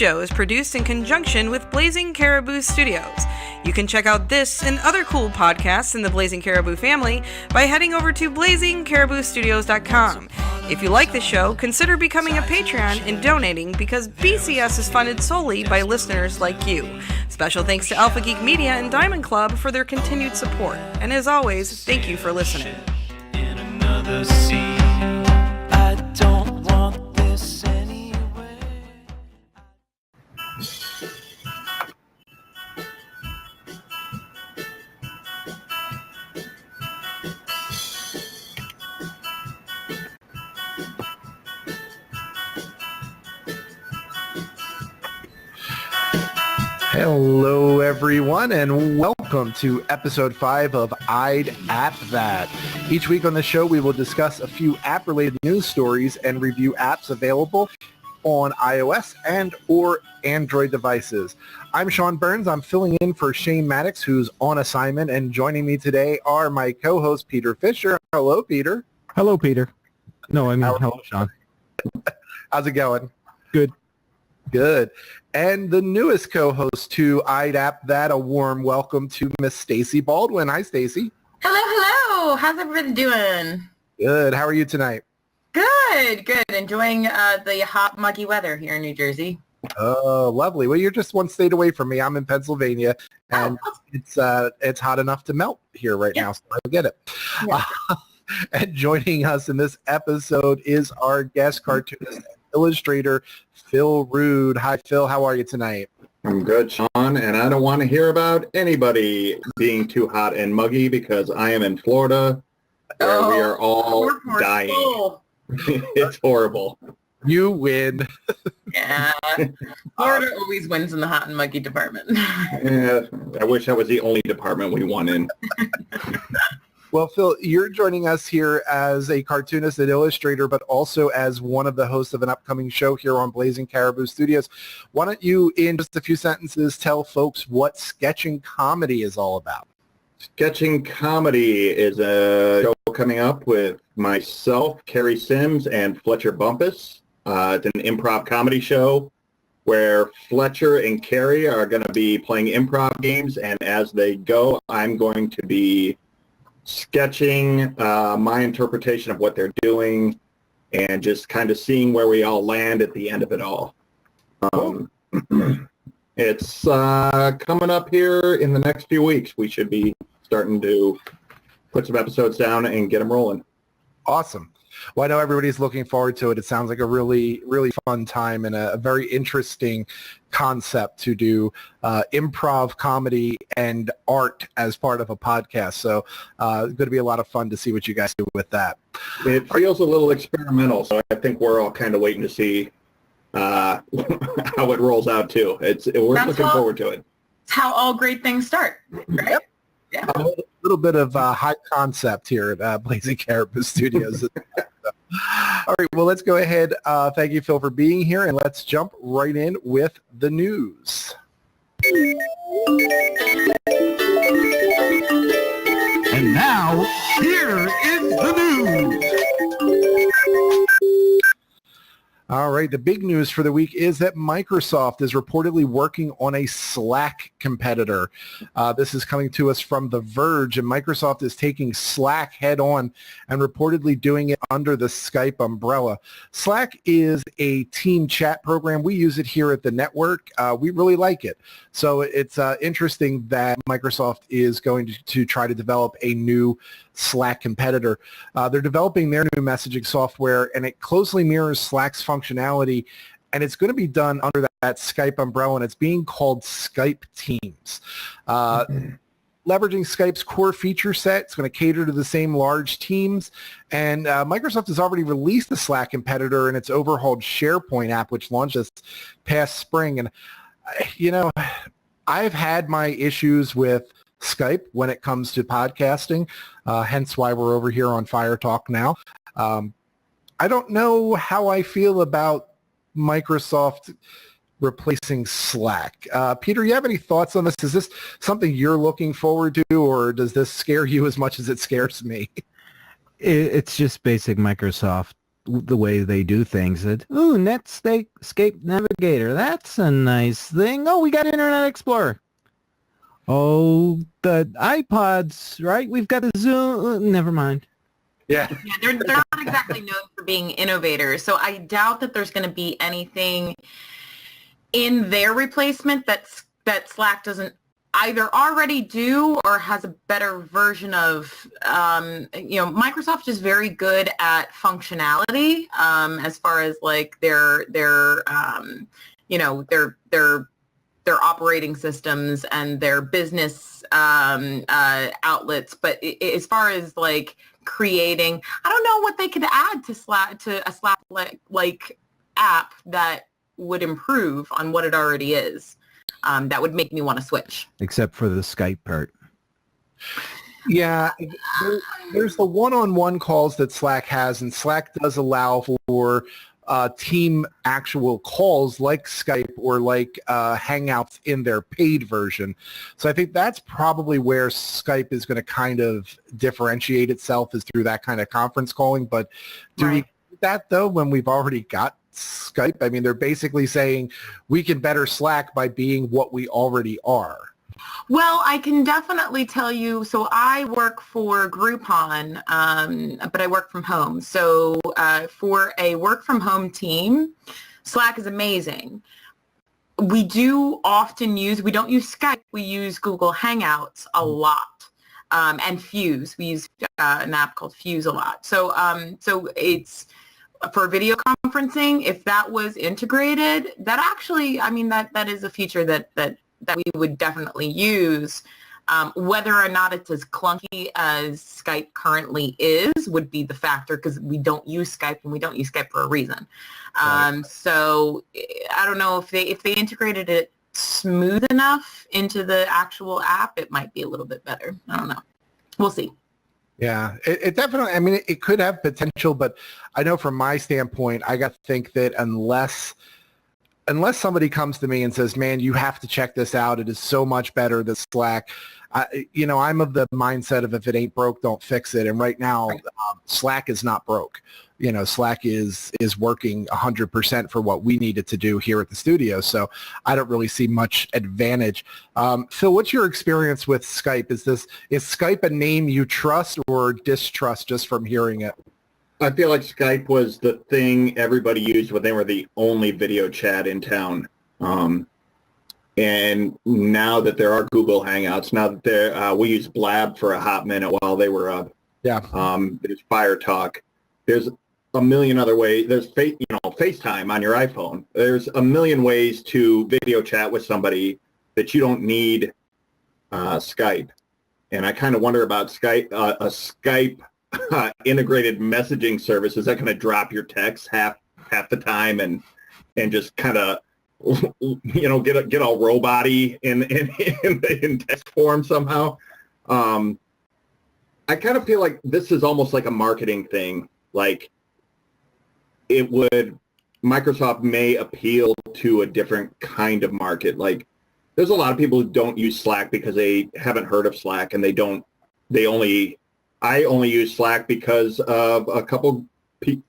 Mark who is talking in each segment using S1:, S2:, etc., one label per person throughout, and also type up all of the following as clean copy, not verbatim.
S1: show is produced in conjunction with Blazing Caribou Studios. You can check out this and other cool podcasts in the Blazing Caribou family by heading over to blazingcariboustudios.com. If you like the show, consider becoming a Patreon and donating because BCS is funded solely by listeners like you. Special thanks to Alpha Geek Media and Diamond Club for their continued support. And as always, thank you for listening.
S2: In another sea, I don't want this anyway.
S3: Hello, everyone, and welcome to episode 5 of I'd App That. Each week on the show, we will discuss a few app-related news stories and review apps available on iOS and or Android devices. I'm Sean Burns. I'm filling in for Shane Maddox, who's on assignment, and joining me today are my co-host, Peter Fisher. Hello, Peter.
S4: Hello, Peter. No, I mean, hello, Sean.
S3: How's it going?
S4: Good.
S3: Good. And the newest co-host to I'd App That, a warm welcome to Miss Stacy Baldwin. Hi, Stacy.
S5: Hello. How's everybody doing?
S3: Good. How are you tonight?
S5: Good. Enjoying the hot, muggy weather here in New Jersey.
S3: Oh, lovely. Well, you're just one state away from me. I'm in Pennsylvania, and it's hot enough to melt here right now, so I get it.
S5: Yeah.
S3: And joining us in this episode is our guest cartoonist and illustrator, Phil Rood. Hi, Phil. How are you tonight?
S6: I'm good, Sean, and I don't want to hear about anybody being too hot and muggy because I am in Florida where we are all dying. It's horrible.
S3: You win.
S5: Yeah. Florida always wins in the hot and muggy department.
S6: Yeah, I wish that was the only department we won in.
S3: Well, Phil, you're joining us here as a cartoonist and illustrator, but also as one of the hosts of an upcoming show here on Blazing Caribou Studios. Why don't you, in just a few sentences, tell folks what Sketching Comedy is all about?
S6: Sketching Comedy is a show coming up with myself, Kerry Sims, and Fletcher Bumpus. It's an improv comedy show where Fletcher and Kerry are going to be playing improv games, and as they go, I'm going to be sketching my interpretation of what they're doing and just kind of seeing where we all land at the end of it all. It's coming up here in the next few weeks. We should be starting to put some episodes down and get them rolling.
S3: Awesome. Well, I know everybody's looking forward to it. It sounds like a really, really fun time and a very interesting concept to do improv comedy and art as part of a podcast. So it's going to be a lot of fun to see what you guys do with that.
S6: It feels a little experimental, so I think we're all kind of waiting to see how it rolls out, too. We're looking forward to it.
S5: It's how all great things start, right?
S3: Yep.
S5: Yeah.
S3: A little bit of high concept here at Blazing Caribou Studios. All right, well, let's go ahead. Thank you, Phil, for being here, and let's jump right in with the news.
S4: And now, here is the news.
S3: All right, the big news for the week is that Microsoft is reportedly working on a Slack competitor. This is coming to us from The Verge, and Microsoft is taking Slack head on and reportedly doing it under the Skype umbrella. Slack is a team chat program. We use it here at the network. We really like it. So it's interesting that Microsoft is going to try to develop a new Slack competitor. They're developing their new messaging software, and it closely mirrors Slack's functionality, and it's going to be done under that Skype umbrella, and it's being called Skype Teams. Leveraging Skype's core feature set, it's going to cater to the same large teams, and Microsoft has already released the Slack competitor in its overhauled SharePoint app, which launched this past spring. And, I've had my issues with Skype when it comes to podcasting, hence why we're over here on Fire Talk now. I don't know how I feel about Microsoft replacing Slack. Peter, you have any thoughts on this? Is this something you're looking forward to, or does this scare you as much as it scares me?
S4: It's just basic Microsoft
S7: the way they do things. That, ooh, Netscape Navigator, that's a nice thing. Oh, we got Internet Explorer. Oh, the iPods, right? We've got the Zoom. Never mind.
S3: Yeah.
S5: Yeah, they're not exactly known for being innovators, so I doubt that there's going to be anything in their replacement that Slack doesn't either already do or has a better version of. Microsoft is very good at functionality as far as like their operating systems and their business outlets, but as far as like creating, I don't know what they could add to a Slack like app that would improve on what it already is. That would make me want to switch.
S7: Except for the Skype part.
S3: Yeah, there's the one-on-one calls that Slack has, and Slack does allow for team actual calls like Skype or like Hangouts in their paid version. So I think that's probably where Skype is going to kind of differentiate itself, is through that kind of conference calling. But do we do that, though, when we've already got Skype? I mean, they're basically saying we can better Slack by being what we already are.
S5: Well, I can definitely tell you, so I work for Groupon, but I work from home. So for a work from home team, Slack is amazing. We do often we don't use Skype, we use Google Hangouts a lot, and Fuse. We use an app called Fuse a lot. So it's for video conferencing. If that was integrated, that actually, I mean, that is a feature that we would definitely use. Whether or not it's as clunky as Skype currently is would be the factor, because we don't use Skype, and we don't use Skype for a reason. So I don't know if they integrated it smooth enough into the actual app, it might be a little bit better. I don't know. We'll see.
S3: Yeah, it definitely, I mean, it could have potential, but I know from my standpoint, I got to think that unless somebody comes to me and says, man, you have to check this out, it is so much better than Slack. I'm of the mindset of, if it ain't broke, don't fix it. And right now, Slack is not broke. Slack is working 100% for what we needed to do here at the studio. So I don't really see much advantage. Phil, what's your experience with Skype? Is Skype a name you trust or distrust just from hearing it?
S6: I feel like Skype was the thing everybody used when they were the only video chat in town. And now that there are Google Hangouts, now that we used Blab for a hot minute while they were up.
S3: Yeah.
S6: There's Fire Talk. There's a million other ways. There's FaceTime on your iPhone. There's a million ways to video chat with somebody that you don't need Skype. And I kind of wonder about Skype, a Skype integrated messaging service. Is that going to drop your text half the time and just kind of get all robot-y in text form somehow? I kind of feel like this is almost like a marketing thing. Like Microsoft may appeal to a different kind of market. Like there's a lot of people who don't use Slack because they haven't heard of Slack, and I only use Slack because of a couple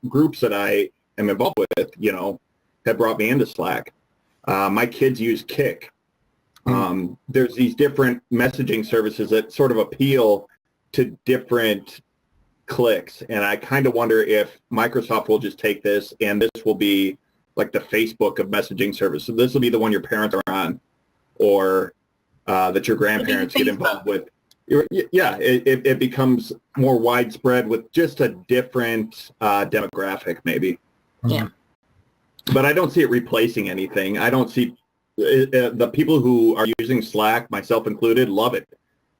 S6: groups that I am involved with, have brought me into Slack. My kids use Kik. There's these different messaging services that sort of appeal to different clicks. And I kind of wonder if Microsoft will just take this, and this will be like the Facebook of messaging service. So this will be the one your parents are on, or that your grandparents get involved with. Yeah, it becomes more widespread with just a different demographic, maybe.
S5: Yeah.
S6: But I don't see it replacing anything. I don't see the people who are using Slack, myself included, love it,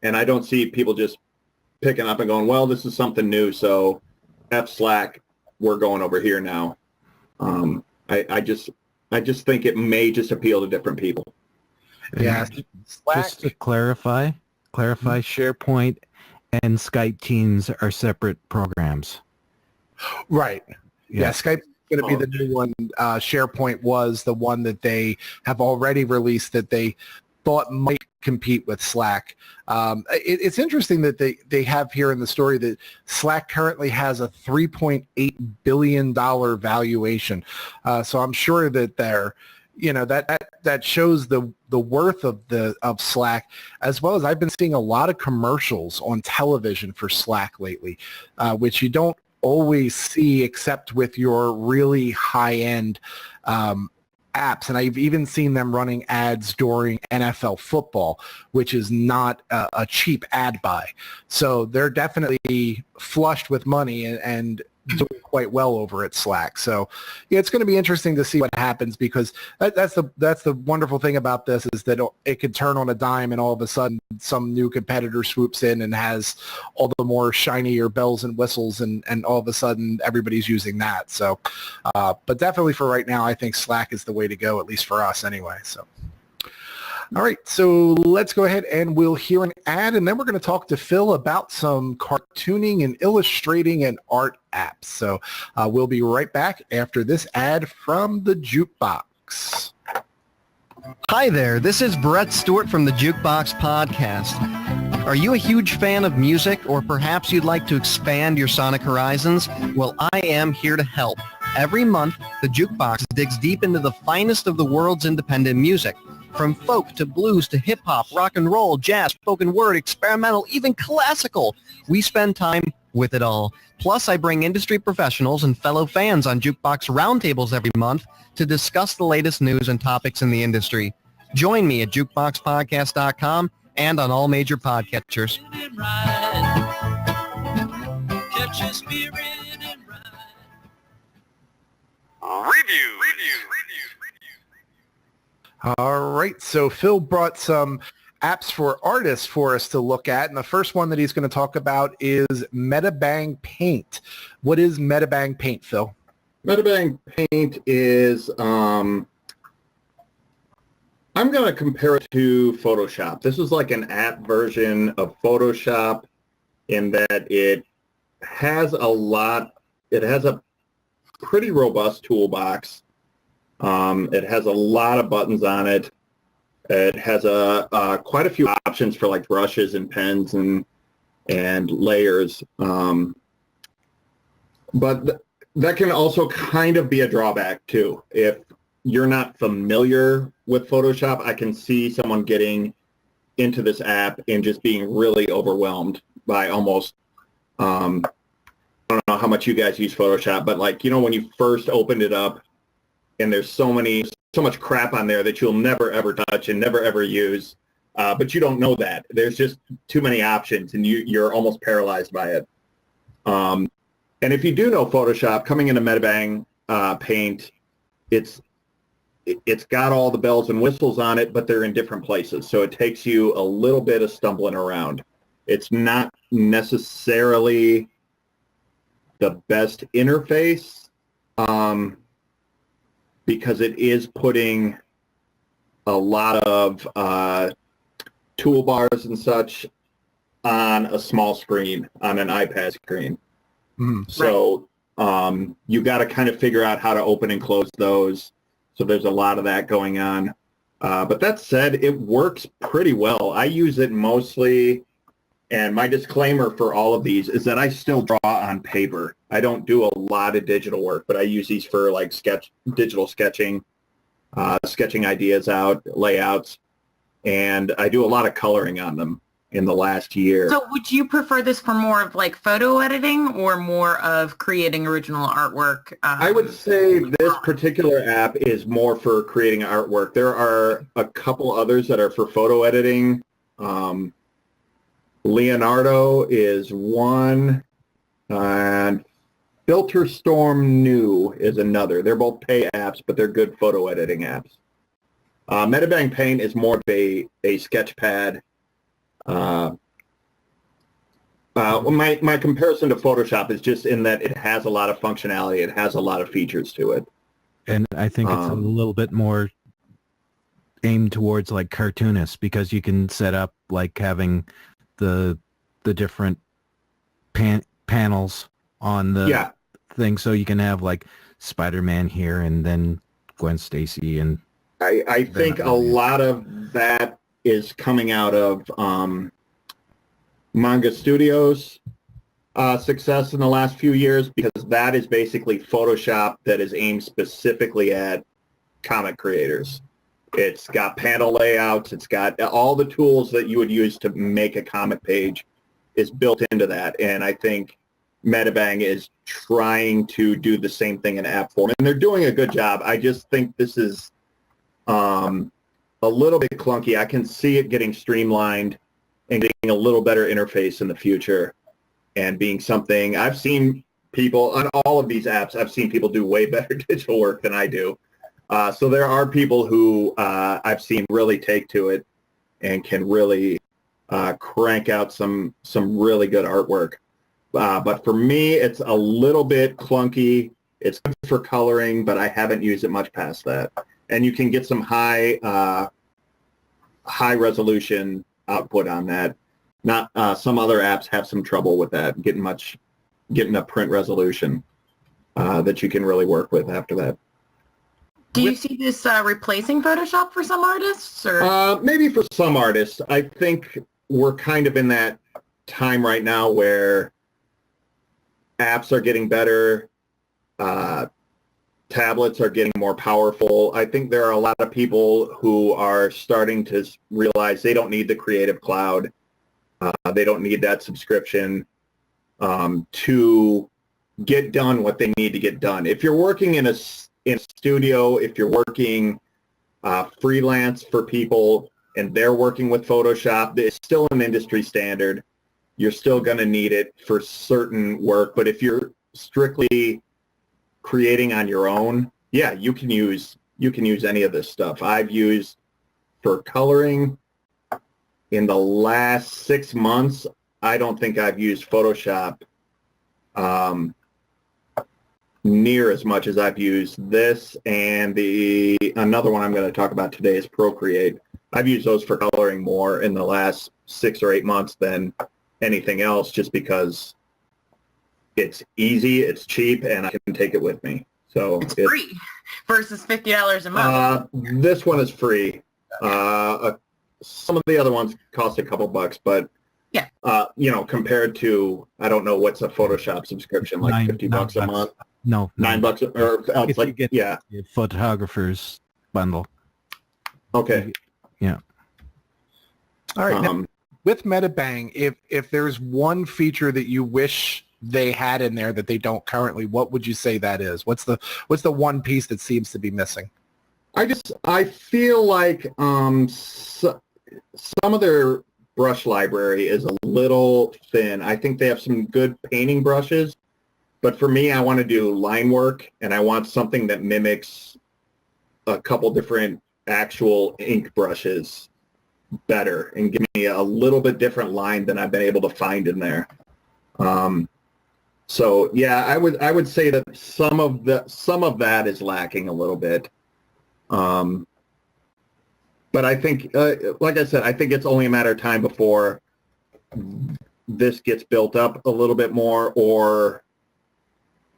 S6: and I don't see people just picking up and going, well, this is something new, so F Slack, we're going over here now. I just think it may just appeal to different people.
S3: Yeah, Slack.
S7: Just to clarify, SharePoint and Skype Teams are separate programs.
S3: Right. Yeah, Skype is going to be the new one. SharePoint was the one that they have already released that they thought might compete with Slack. It's interesting that they have here in the story that Slack currently has a $3.8 billion valuation. So I'm sure that they're, that shows the worth of Slack, as well as I've been seeing a lot of commercials on television for Slack lately, which you don't always see except with your really high-end apps. And I've even seen them running ads during NFL football, which is not a cheap ad buy. So they're definitely flushed with money and doing quite well over at Slack. So yeah, it's going to be interesting to see what happens, because that's the wonderful thing about this, is that it could turn on a dime and all of a sudden some new competitor swoops in and has all the more shinier bells and whistles, and all of a sudden everybody's using that. So but definitely for right now, I think Slack is the way to go, at least for us anyway. So all right, so let's go ahead and we'll hear an ad, and then we're going to talk to Phil about some cartooning and illustrating and art apps. So we'll be right back after this ad from the Jukebox.
S8: Hi there, this is Brett Stewart from the Jukebox Podcast. Are you a huge fan of music, or perhaps you'd like to expand your sonic horizons? Well, I am here to help. Every month, the Jukebox digs deep into the finest of the world's independent music. From folk to blues to hip-hop, rock and roll, jazz, spoken word, experimental, even classical. We spend time with it all. Plus, I bring industry professionals and fellow fans on Jukebox roundtables every month to discuss the latest news and topics in the industry. Join me at jukeboxpodcast.com and on all major podcatchers.
S2: Catch your spirit and ride.
S9: Review.
S3: All right, so Phil brought some apps for artists for us to look at, and the first one that he's going to talk about is Metabang Paint. What is Metabang Paint, Phil?
S6: Metabang Paint is, I'm going to compare it to Photoshop. This is like an app version of Photoshop in that it has a pretty robust toolbox. It has a lot of buttons on it. It has quite a few options for like brushes and pens and layers. But that can also kind of be a drawback too. If you're not familiar with Photoshop, I can see someone getting into this app and just being really overwhelmed by almost, I don't know how much you guys use Photoshop, but like, when you first opened it up, and there's so much crap on there that you'll never ever touch and never ever use, but you don't know that. There's just too many options, and you're almost paralyzed by it. And if you do know Photoshop, coming into Metabang Paint, it's got all the bells and whistles on it, but they're in different places, so it takes you a little bit of stumbling around. It's not necessarily the best interface, because it is putting a lot of toolbars and such on a small screen, on an iPad screen. So you got to kind of figure out how to open and close those. So there's a lot of that going on. But that said, it works pretty well. I use it mostly, and my disclaimer for all of these is that I still draw on paper. I don't do a lot of digital work, but I use these for like digital sketching, sketching ideas out, layouts, and I do a lot of coloring on them in the last year.
S5: So would you prefer this for more of like photo editing or more of creating original artwork?
S6: I would say this particular app is more for creating artwork. There are a couple others that are for photo editing. Leonardo is one, and Filter Storm New is another. They're both pay apps, but they're good photo editing apps. Metabang Paint is more of a sketch pad. My comparison to Photoshop is just in that it has a lot of functionality. It has a lot of features to it.
S7: And I think it's a little bit more aimed towards like cartoonists, because you can set up like having the different panels on the thing, so you can have like Spider-Man here and then Gwen Stacy, and
S6: I think a lot of that is coming out of Manga Studios success in the last few years, because that is basically Photoshop that is aimed specifically at comic creators. It's got panel layouts. It's got all the tools that you would use to make a comic page is built into that. And I think Metabang is trying to do the same thing in app form, and they're doing a good job. I just think this is a little bit clunky. I can see it getting streamlined and getting a little better interface in the future, and being something I've seen people on all of these apps. I've seen people do way better digital work than I do. So there are people who I've seen really take to it and can really crank out some really good artwork. But for me, it's a little bit clunky. It's good for coloring, but I haven't used it much past that. And you can get some high resolution output on that. Not some other apps have some trouble with that, getting a print resolution that you can really work with after that.
S5: Do you see this replacing Photoshop for some artists? Or?
S6: Maybe for some artists. I think we're kind of in that time right now where apps are getting better, tablets are getting more powerful. I think there are a lot of people who are starting to realize they don't need the Creative Cloud. They don't need that subscription to get done what they need to get done. If you're working in a studio, if you're working freelance for people and they're working with Photoshop, it's still an industry standard. You're still going to need it for certain work. But if you're strictly creating on your own, yeah, you can use any of this stuff. I've used for coloring in the last 6 months. I don't think I've used Photoshop near as much as I've used this, and another one I'm going to talk about today is Procreate. I've used those for coloring more in the last 6 or 8 months than anything else, just because it's easy, it's cheap, and I can take it with me. So
S5: it's free versus $50 a month.
S6: This one is free. Some of the other ones cost a couple bucks, but
S5: yeah,
S6: compared to, I don't know, what's a Photoshop subscription, like $50 a month?
S7: No,
S6: $9, or
S7: if
S6: like,
S7: you get
S6: yeah,
S7: the photographer's bundle.
S6: Okay.
S7: Yeah.
S3: All right. Now, with Metabang, if there's one feature that you wish they had in there that they don't currently, what would you say that is? What's the one piece that seems to be missing?
S6: I feel like some of their brush library is a little thin. I think they have some good painting brushes, but for me, I want to do line work, and I want something that mimics a couple different actual ink brushes better and give me a little bit different line than I've been able to find in there. So yeah, I would say that some of that is lacking a little bit. But I think, like I said, I think it's only a matter of time before this gets built up a little bit more, or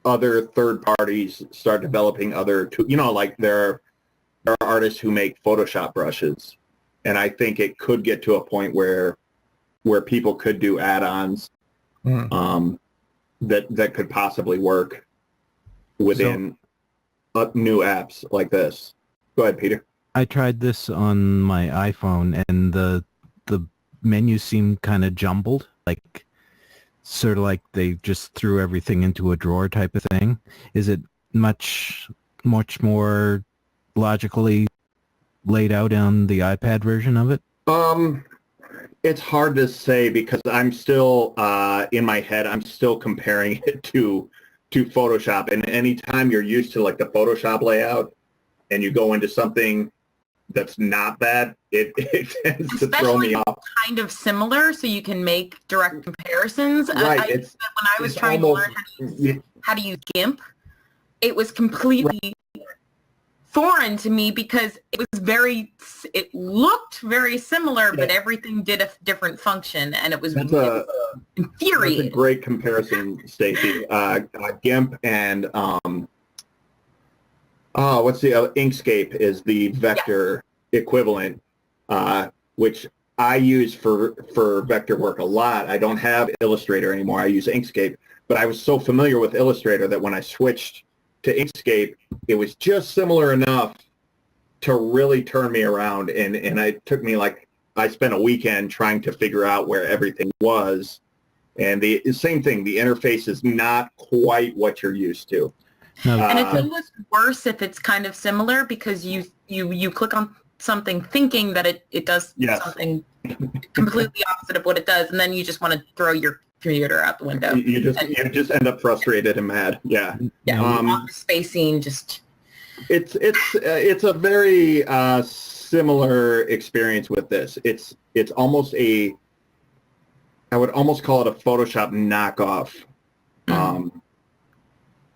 S6: other third parties start developing other, like there are artists who make Photoshop brushes, and I think it could get to a point where people could do add-ons that could possibly work within new apps like this. Go ahead, Peter.
S7: I tried this on my iPhone, and the menu seemed kind of jumbled, like sort of like they just threw everything into a drawer type of thing. Is it much more logically laid out on the iPad version of it?
S6: It's hard to say, because I'm still in my head, I'm still comparing it to Photoshop, and anytime you're used to like the Photoshop layout and you go into something that's not that, it tends to throw me off.
S5: Kind of similar, so you can make direct comparisons.
S6: Right.
S5: When I was trying to learn how to use GIMP, it was completely foreign to me, because it looked very similar, but everything did a different function, and it was infuriating.
S6: That's a great comparison, Stacey. GIMP and what's the Inkscape is the vector equivalent. which I use for vector work a lot. I don't have Illustrator anymore. I use Inkscape, but I was so familiar with Illustrator that when I switched to Inkscape, it was just similar enough to really turn me around. And it took me I spent a weekend trying to figure out where everything was. And the same thing, the interface is not quite what you're used to.
S7: No,
S5: And it's almost worse if it's kind of similar because you click on something thinking that it does something completely opposite of what it does, and then you just want to throw your computer out the window.
S6: You just end up frustrated and mad. Yeah.
S5: Spacing just.
S6: It's a very similar experience with this. It's almost I would almost call it a Photoshop knockoff.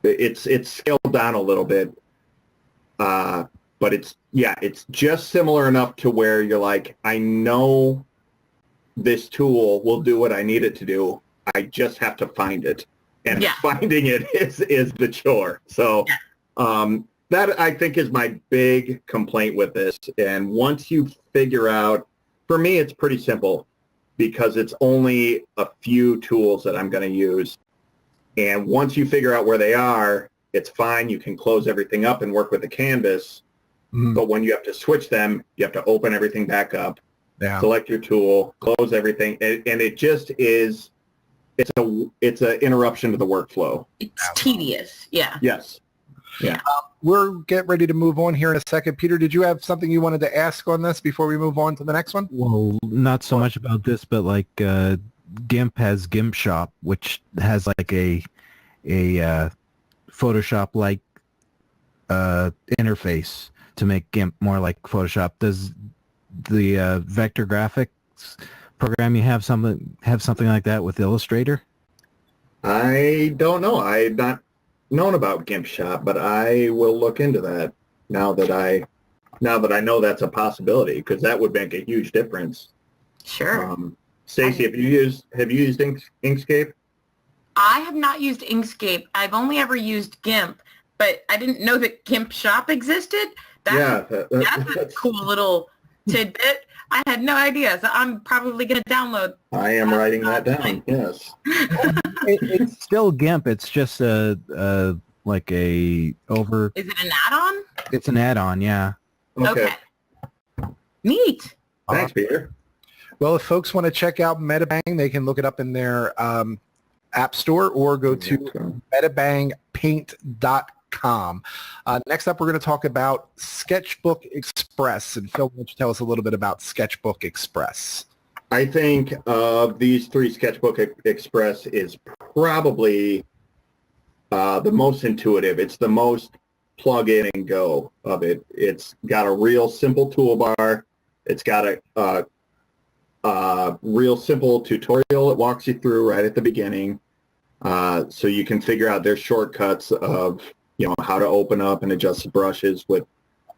S6: It's scaled down a little bit, but it's just similar enough to where you're like, I know this tool will do what I need it to do. I just have to find it, and finding it is the chore. So that I think is my big complaint with this. And once you figure out, for me, it's pretty simple because it's only a few tools that I'm going to use. And once you figure out where they are, it's fine. You can close everything up and work with the canvas. But when you have to switch them, you have to open everything back up, select your tool, close everything. And it just is, it's an interruption to the workflow.
S5: It's tedious. Yeah.
S6: Yes. Yeah.
S3: We're getting ready to move on here in a second. Peter, did you have something you wanted to ask on this before we move on to the next one?
S7: Well, not so much about this, but like GIMP has GIMP Shop, which has like a Photoshop-like interface to make GIMP more like Photoshop. Does the vector graphics program you have something like that with Illustrator?
S6: I don't know. I've not known about GIMP Shop, but I will look into that now that I know that's a possibility, because that would make a huge difference.
S5: Sure.
S6: Stacey, have you used Inkscape?
S5: I have not used Inkscape. I've only ever used GIMP, but I didn't know that GIMP Shop existed. That's a cool little tidbit. I had no idea, so I'm probably going to download.
S6: I am writing that down. Yes.
S7: It's still GIMP. It's just like a over.
S5: Is it an add-on?
S7: It's an add-on, yeah.
S5: Okay. Neat.
S6: Thanks, Peter.
S3: Well, if folks want to check out MetaBang, they can look it up in their app store or go to metabangpaint.com. Next up, we're going to talk about Sketchbook Express. And Phil, why don't you tell us a little bit about Sketchbook Express?
S6: I think of these three, Sketchbook Express is probably the most intuitive. It's the most plug in and go of it. It's got a real simple toolbar. It's got a real simple tutorial it walks you through right at the beginning, so you can figure out their shortcuts of how to open up and adjust the brushes with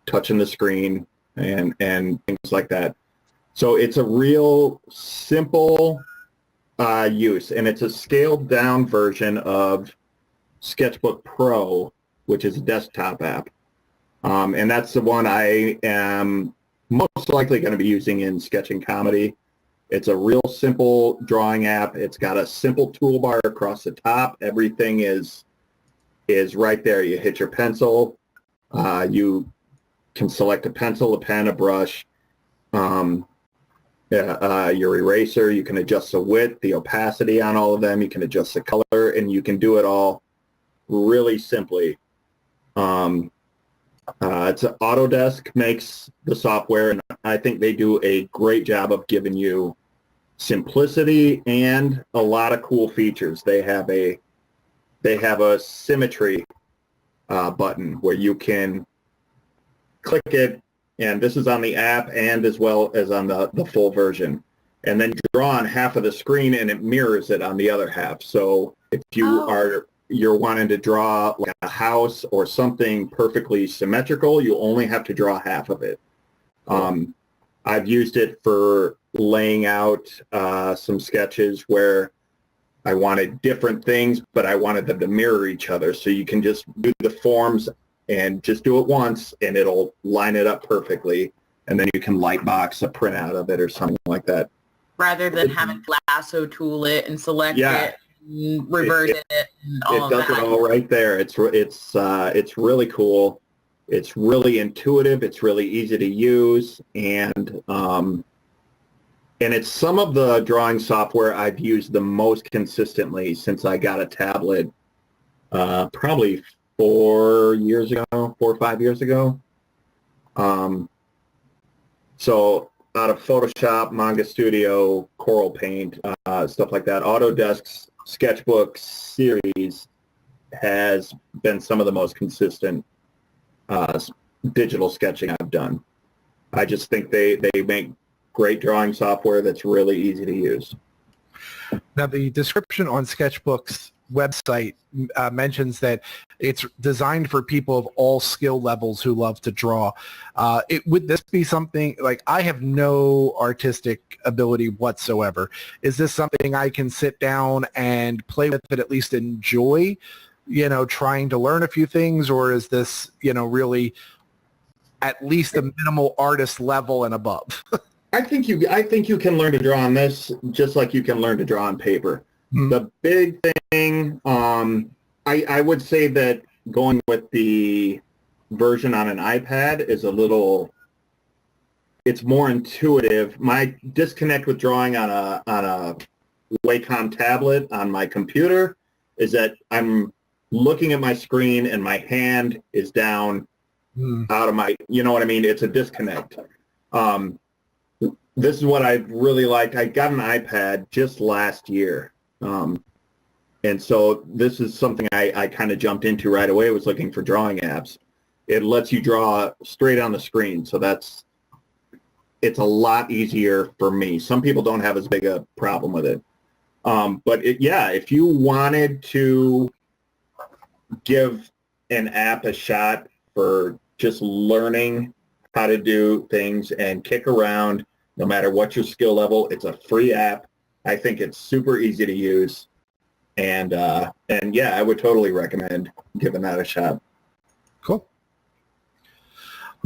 S6: touching the screen and things like that. So it's a real simple use, and it's a scaled down version of Sketchbook Pro, which is a desktop app, and that's the one I am most likely going to be using in sketching comedy. It's a real simple drawing app. It's got a simple toolbar across the top. Everything is right there. You hit your pencil. You can select a pencil, a pen, a brush, your eraser. You can adjust the width, the opacity on all of them. You can adjust the color, and you can do it all really simply. It's Autodesk makes the software, and I think they do a great job of giving you simplicity and a lot of cool features. They have a symmetry button where you can click it, and this is on the app and as well as on the full version, and then draw on half of the screen and it mirrors it on the other half. So if you're wanting to draw like a house or something perfectly symmetrical, you only have to draw half of it. I've used it for laying out some sketches where I wanted different things, but I wanted them to mirror each other. So you can just do the forms and just do it once, and it'll line it up perfectly. and then you can light box a printout of it or something like that.
S5: Rather than having to lasso tool it and select
S6: Yeah.
S5: it, and reverse it, and all
S6: It does
S5: that.
S6: it all right there. It's really cool. It's really intuitive. It's really easy to use, and it's some of the drawing software I've used the most consistently since I got a tablet, probably 4 or 5 years ago. So out of Photoshop, Manga Studio, Coral Paint, stuff like that, Autodesk's Sketchbook series has been some of the most consistent digital sketching I've done. I just think they make great drawing software that's really easy to use.
S3: Now, the description on Sketchbook's website mentions that it's designed for people of all skill levels who love to draw. Would this be something, like, I have no artistic ability whatsoever. Is this something I can sit down and play with and at least enjoy, trying to learn a few things, or is this, really at least a minimal artist level and above?
S6: I think you can learn to draw on this just like you can learn to draw on paper. Mm-hmm. The big thing, I would say that going with the version on an iPad is it's more intuitive. My disconnect with drawing on a Wacom tablet on my computer is that I'm looking at my screen and my hand is down out of my, you know what I mean? It's a disconnect. This is what I really liked. I got an iPad just last year. And so this is something I kind of jumped into right away. I was looking for drawing apps. It lets you draw straight on the screen. So it's a lot easier for me. Some people don't have as big a problem with it. But if you wanted to give an app a shot for just learning how to do things and kick around, no matter what your skill level, it's a free app. I think it's super easy to use. And I would totally recommend giving that a shot.
S3: Cool.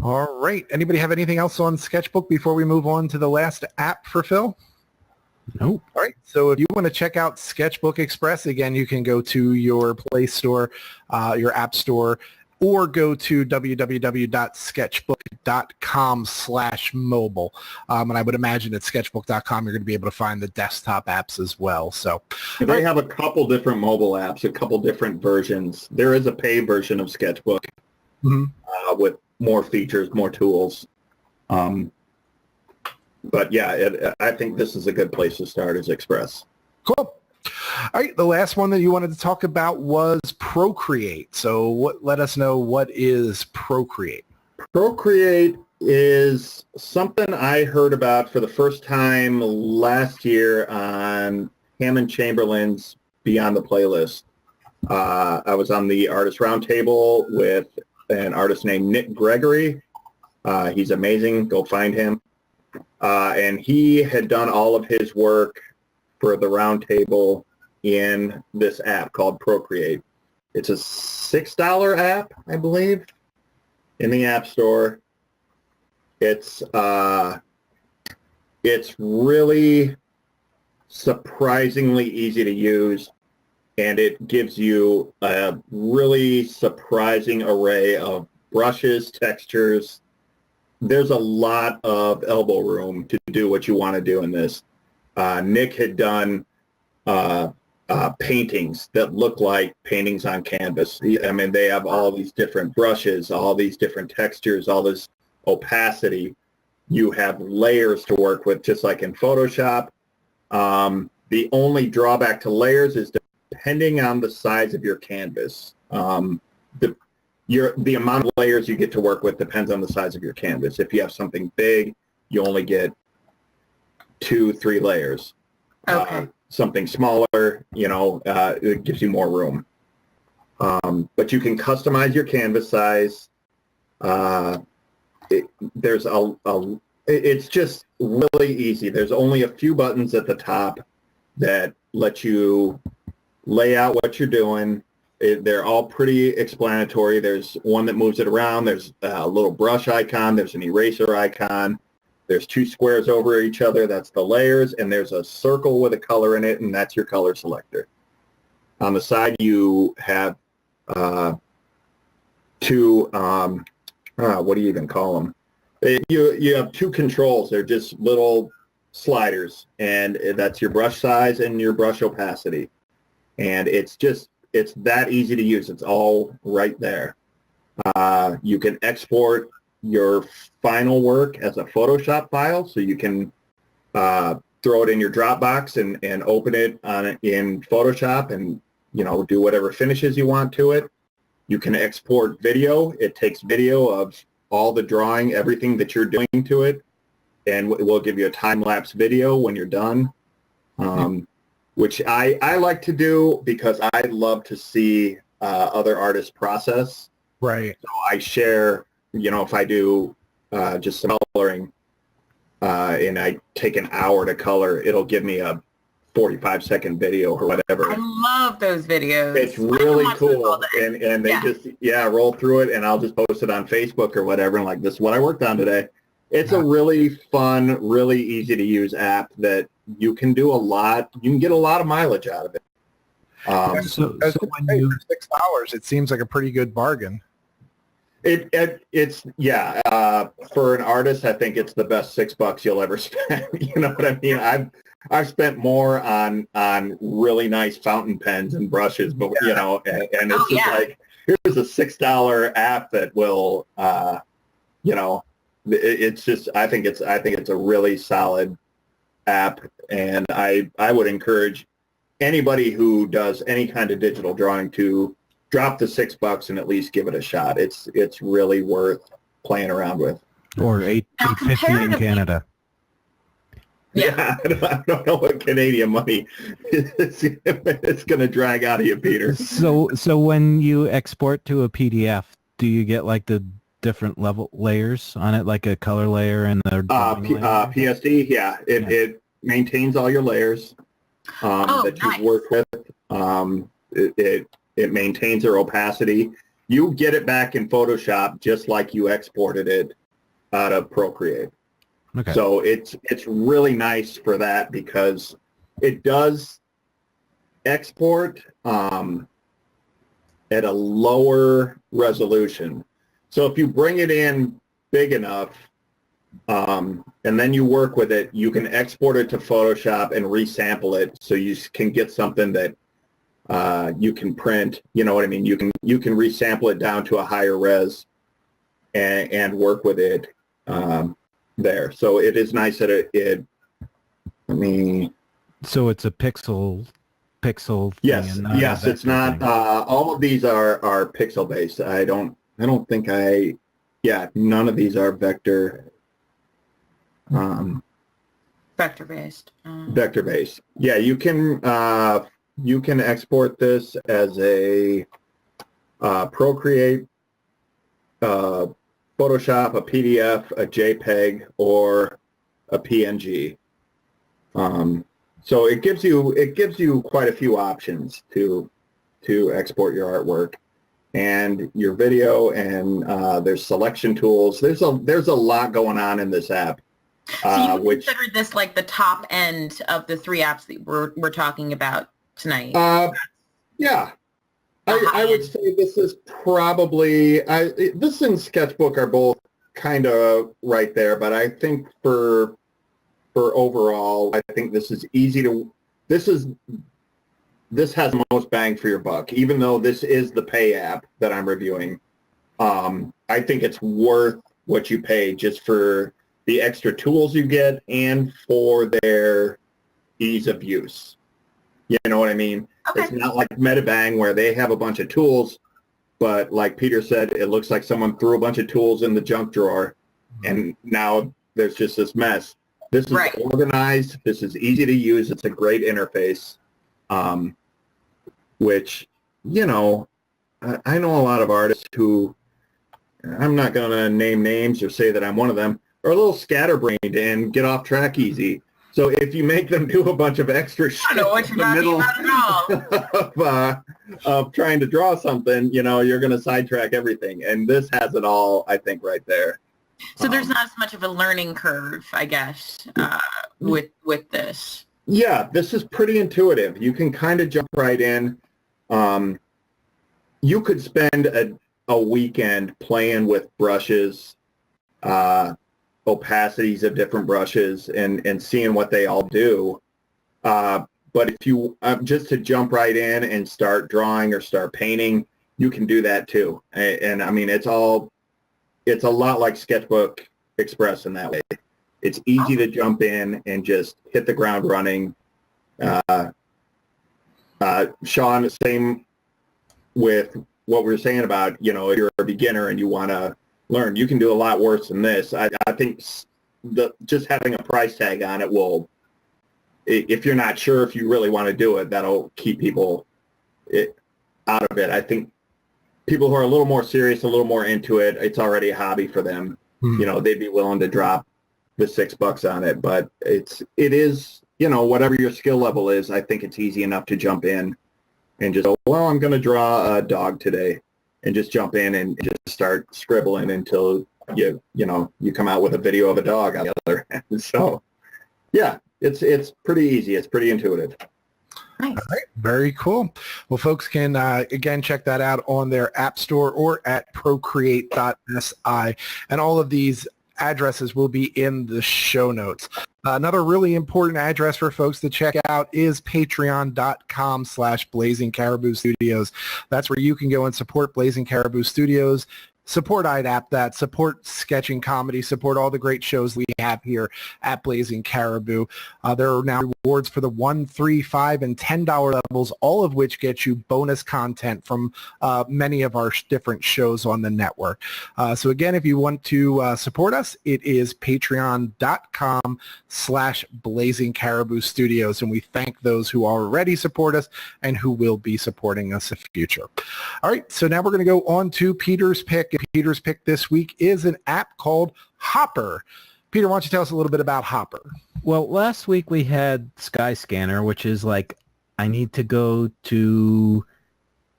S3: All right. Anybody have anything else on Sketchbook before we move on to the last app for Phil?
S7: Nope.
S3: All right. So if you want to check out Sketchbook Express, again, you can go to your Play Store, your App Store, or go to www.sketchbook.com/mobile. And I would imagine at sketchbook.com, you're going to be able to find the desktop apps as well. So
S6: they have a couple different mobile apps, a couple different versions. There is a paid version of Sketchbook with more features, more tools. But I think this is a good place to start is Express.
S3: Cool. All right, the last one that you wanted to talk about was Procreate. So let us know, what is Procreate?
S6: Procreate is something I heard about for the first time last year on Hammond Chamberlain's Beyond the Playlist. I was on the Artist Roundtable with an artist named Nick Gregory. He's amazing. Go find him. And he had done all of his work for the Roundtable in this app called Procreate. It's a $6 app, I believe, in the App Store. It's really surprisingly easy to use, and it gives you a really surprising array of brushes, textures. There's a lot of elbow room to do what you want to do in this. Nick had done paintings that look like paintings on canvas. I mean, they have all these different brushes, all these different textures, all this opacity. You have layers to work with, just like in Photoshop. The only drawback to layers is depending on the size of your canvas. The amount of layers you get to work with depends on the size of your canvas. If you have something big, you only get 2-3 layers.
S5: Okay.
S6: Something smaller, it gives you more room. But you can customize your canvas size. It's just really easy. There's only a few buttons at the top that let you lay out what you're doing, They're all pretty explanatory. There's one that moves it around. There's a little brush icon. There's an eraser icon. There's two squares over each other. That's the layers. And there's a circle with a color in it, and that's your color selector. On the side, you have two, what do you even call them? You have two controls. They're just little sliders, and that's your brush size and your brush opacity. And it's that easy to use. It's all right there. You can export your final work as a Photoshop file, so you can throw it in your Dropbox and open it in Photoshop and do whatever finishes you want to it. You can export video. It takes video of all the drawing, everything that you're doing to it, and it will give you a time-lapse video when you're done, which I like to do because I love to see other artists process.
S3: Right.
S6: So I share, if I do just some coloring and I take an hour to color, it'll give me a 45-second video or whatever.
S5: I love those videos.
S6: It's really cool, and they just roll through it, and I'll just post it on Facebook or whatever, and this is what I worked on today. It's a really fun, really easy to use app that you can do a lot. You can get a lot of mileage out of it.
S3: So when you for $6, it seems like a pretty good bargain.
S6: It's for an artist, I think it's the best $6 you'll ever spend. You know what I mean? I've spent more on really nice fountain pens and brushes, but and it's just here's a $6 app that will, it's just I think it's a really solid app, and I would encourage anybody who does any kind of digital drawing to drop the $6 and at least give it a shot. It's really worth playing around with.
S7: Or $8.50 in Canada.
S6: Yeah, I don't know what Canadian money it's going to drag out of you, Peter.
S7: So when you export to a PDF, do you get the different level layers on it, like a color layer and a layer?
S6: PSD? Yeah, it maintains all your layers that you've worked with. It maintains their opacity. You get it back in Photoshop just like you exported it out of Procreate.
S7: Okay.
S6: So it's really nice for that because it does export at a lower resolution. So if you bring it in big enough and then you work with it, you can export it to Photoshop and resample it so you can get something that you can print. You know what I mean? You can resample it down to a higher res and work with it there. So it is nice that
S7: So it's a pixel thing.
S6: Yes,
S7: and
S6: yes. It's not. All of these are pixel based. I don't think none of these are vector.
S5: Vector based.
S6: Vector based. Yeah, you can export this as a Procreate, Photoshop, a PDF, a JPEG, or a PNG. So it gives you quite a few options to export your artwork and your video, and there's selection tools. There's a lot going on in this app.
S5: So you consider this the top end of the three apps that we're talking about tonight?
S6: Yeah. I would say this is probably, this and Sketchbook are both kind of right there, but I think for overall, I think this is this has the most bang for your buck, even though this is the pay app that I'm reviewing. I think it's worth what you pay just for the extra tools you get and for their ease of use. You know what I mean? Okay. It's not like Metabang where they have a bunch of tools, but like Peter said, it looks like someone threw a bunch of tools in the junk drawer, and now there's just this mess. This is organized. This is easy to use. It's a great interface, which, I know a lot of artists who, I'm not going to name names or say that I'm one of them, are a little scatterbrained and get off track easy. So if you make them do a bunch of extra shit
S5: I don't know what
S6: in
S5: you're
S6: the
S5: talking about at all.
S6: of trying to draw something, you're going to sidetrack everything. And this has it all, I think, right there.
S5: So there's not as much of a learning curve, I guess, with this.
S6: Yeah, this is pretty intuitive. You can kind of jump right in. You could spend a weekend playing with brushes, opacities of different brushes, and seeing what they all do. But if you just to jump right in and start drawing or start painting, you can do that too. And I mean, it's a lot like Sketchbook Express in that way. It's easy to jump in and just hit the ground running. Sean, same with what we were saying about, if you're a beginner and you want to learn, you can do a lot worse than this. I think just having a price tag on it will, if you're not sure if you really want to do it, that'll keep people out of it. I think people who are a little more serious, a little more into it, it's already a hobby for them. They'd be willing to drop the $6 on it, but it is, whatever your skill level is, I think it's easy enough to jump in and just go, well, I'm going to draw a dog today, and just jump in and just start scribbling until you come out with a video of a dog on the other end. So yeah, it's pretty easy. It's pretty intuitive.
S5: Nice.
S3: All right, very cool. Well, folks can, again, check that out on their app store or at procreate.si. And all of these addresses will be in the show notes. Another really important address for folks to check out is patreon.com/Blazing Caribou Studios. That's where you can go and support Blazing Caribou Studios, support IDAP, that support sketching comedy, support all the great shows we have here at Blazing Caribou. There are now rewards for the $1, $3, $5, and $10 levels, all of which get you bonus content from many of our different shows on the network. So again, if you want to support us, it is patreon.com/Blazing Caribou Studios, and we thank those who already support us and who will be supporting us in the future. All right, so now we're going to go on to Peter's pick. Peter's pick this week is an app called Hopper. Peter, why don't you tell us a little bit about Hopper?
S7: Well, last week we had Skyscanner, which is like, I need to go to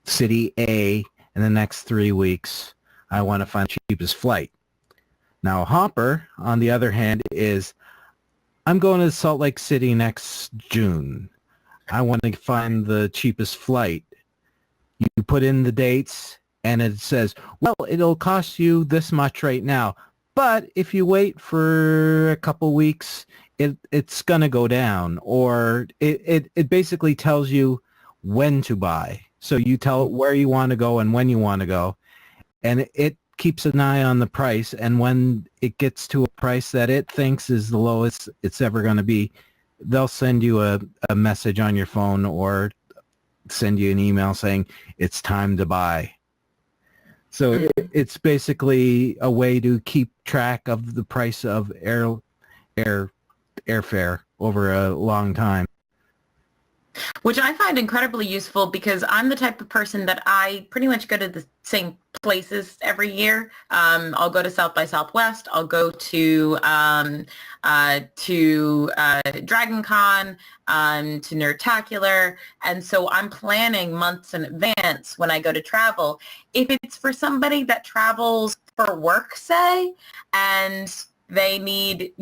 S7: city A in the next 3 weeks. I want to find the cheapest flight. Now, Hopper, on the other hand, is, I'm going to Salt Lake City next June. I want to find the cheapest flight. You put in the dates, and it says, well, it'll cost you this much right now. But if you wait for a couple weeks, it's going to go down. Or it basically tells you when to buy. So you tell it where you want to go and when you want to go. And it keeps an eye on the price. And when it gets to a price that it thinks is the lowest it's ever going to be, they'll send you a message on your phone or send you an email saying it's time to buy. So it's basically a way to keep track of the price of airfare over a long time.
S5: Which I find incredibly useful because I'm the type of person that I pretty much go to the same places every year. I'll go to South by Southwest. I'll go to DragonCon, to Nerdtacular. And so I'm planning months in advance when I go to travel. If it's for somebody that travels for work, say, and they need,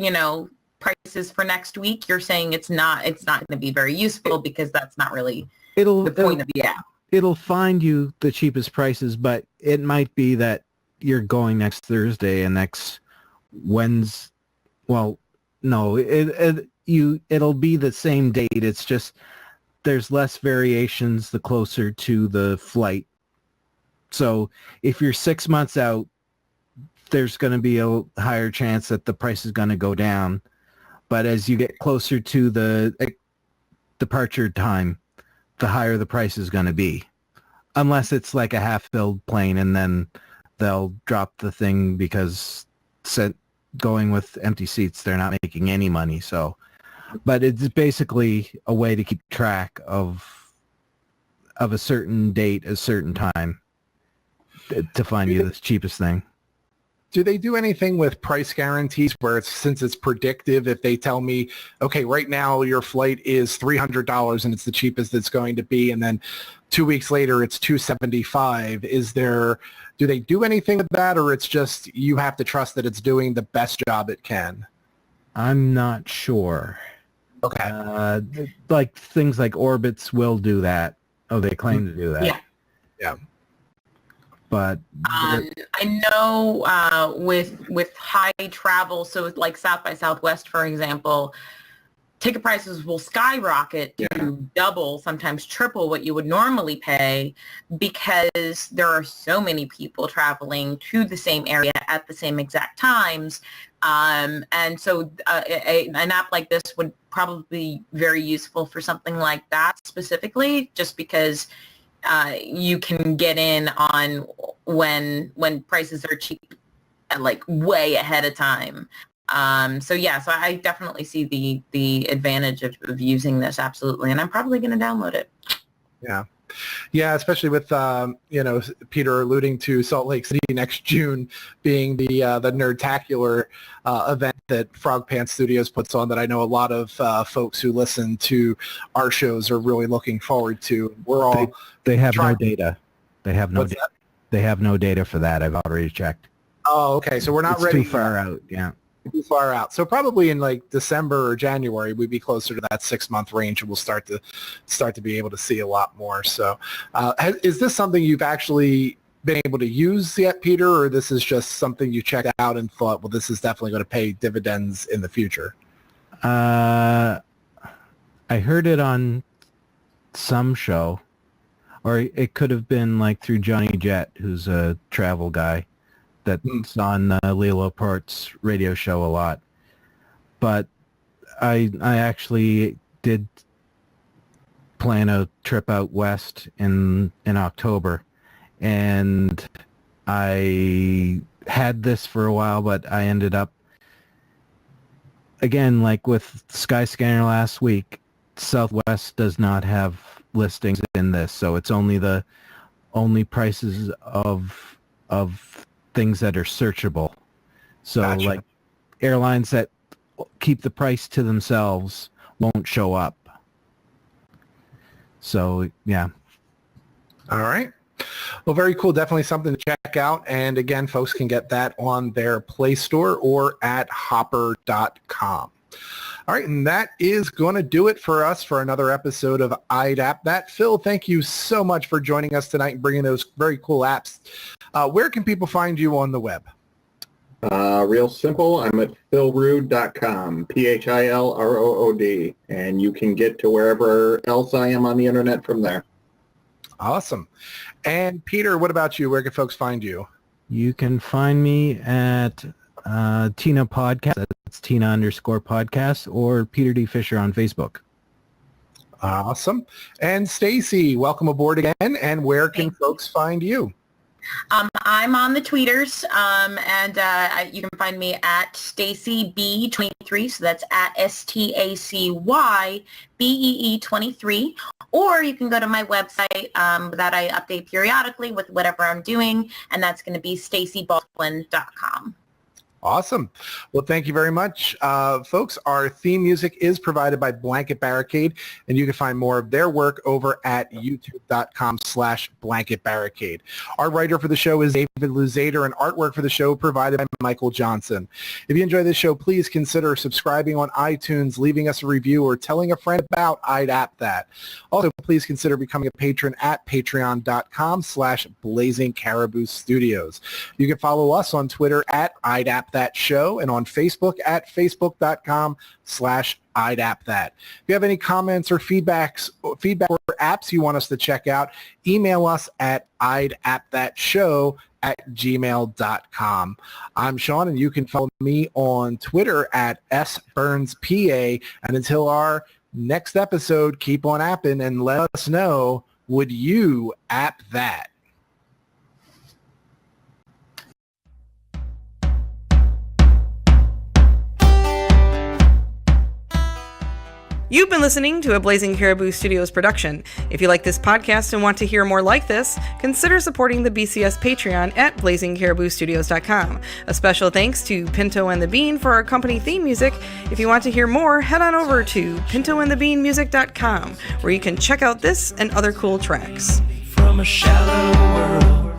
S5: prices for next week, you're saying it's not going to be very useful because that's not really the point of the app.
S7: It'll find you the cheapest prices, but it might be that you're going next Thursday and next Wednesday. Well, no, it'll be the same date. It's just there's less variations the closer to the flight. So if you're 6 months out, there's going to be a higher chance that the price is going to go down. But as you get closer to the departure time, the higher the price is going to be. Unless it's like a half-filled plane and then they'll drop the thing because going with empty seats, they're not making any money. So, but it's basically a way to keep track of a certain date, a certain time to find you the cheapest thing.
S3: Do they do anything with price guarantees where since it's predictive, if they tell me, okay, right now your flight is $300 and it's the cheapest it's going to be, and then 2 weeks later it's $275, do they do anything with that, or it's just you have to trust that it's doing the best job it can?
S7: I'm not sure.
S3: Okay.
S7: Like things like Orbitz will do that. Oh, they claim to do that.
S5: Yeah.
S3: Yeah.
S7: But
S5: I know with high travel, so like South by Southwest, for example, ticket prices will skyrocket to double, sometimes triple what you would normally pay, because there are so many people traveling to the same area at the same exact times. And so an app like this would probably be very useful for something like that specifically, just because you can get in on when prices are cheap, like way ahead of time. So I definitely see the advantage of using this, absolutely, and I'm probably going to download it.
S3: Yeah, especially with Peter alluding to Salt Lake City next June being the Nerdtacular event that Frog Pants Studios puts on, that I know a lot of folks who listen to our shows are really looking forward to.
S7: They have no data. They have no
S3: What's
S7: data.
S3: that?
S7: They have no data for that. I've already checked.
S3: Oh, okay. So we're not
S7: It's
S3: ready.
S7: too far out. Yeah.
S3: Too far out. So probably in like December or January, we'd be closer to that 6-month range, and we'll start to be able to see a lot more. So, is this something you've actually been able to use yet, Peter, or this is just something you checked out and thought, well, this is definitely going to pay dividends in the future?
S7: I heard it on some show, or it could have been like through Johnny Jett, who's a travel guy that's on Leo Laporte's radio show a lot. But I actually did plan a trip out west in October, and I had this for a while, but I ended up, again, like with Skyscanner last week, Southwest does not have listings in this, so it's only prices of things that are searchable. So
S3: Gotcha.
S7: like airlines that keep the price to themselves won't show up. So yeah.
S3: All right. Well, very cool. Definitely something to check out. And again, folks can get that on their Play Store or at hopper.com. All right, and that is going to do it for us for another episode of I'd App That. Phil, thank you so much for joining us tonight and bringing those very cool apps. Where can people find you on the web?
S6: Real simple. I'm at philrood.com, PHILROOD, and you can get to wherever else I am on the internet from there.
S3: Awesome. And Peter, what about you? Where can folks find you?
S7: You can find me at Tina Podcast. That's Tina_podcast, or Peter D. Fisher on Facebook.
S3: Awesome. And Stacy, welcome aboard again. And where can folks find you?
S5: I'm on the tweeters, and you can find me at StacyBee23, so that's at StacyBee23, or you can go to my website that I update periodically with whatever I'm doing, and that's going to be StacyBaldwin.com.
S3: Awesome. Well, thank you very much. Folks, our theme music is provided by Blanket Barricade, and you can find more of their work over at youtube.com/Blanket Barricade. Our writer for the show is David Luzader, and artwork for the show provided by Michael Johnson. If you enjoy this show, please consider subscribing on iTunes, leaving us a review, or telling a friend about I'd App That. Also, please consider becoming a patron at patreon.com/Blazing Caribou Studios. You can follow us on Twitter at I'd App That Show, and on Facebook at facebook.com/I'd App That. If you have any comments or feedback or apps you want us to check out, email us at i'dappthatshow@gmail.com. I'm Sean, and you can follow me on Twitter at sburnspa. And until our next episode, keep on apping and let us know, would you app that?
S1: You've been listening to a Blazing Caribou Studios production. If you like this podcast and want to hear more like this, consider supporting the BCS Patreon at blazingcariboustudios.com. A special thanks to Pinto and the Bean for our company theme music. If you want to hear more, head on over to pintoandthebeanmusic.com, where you can check out this and other cool tracks.
S2: From a shallow world.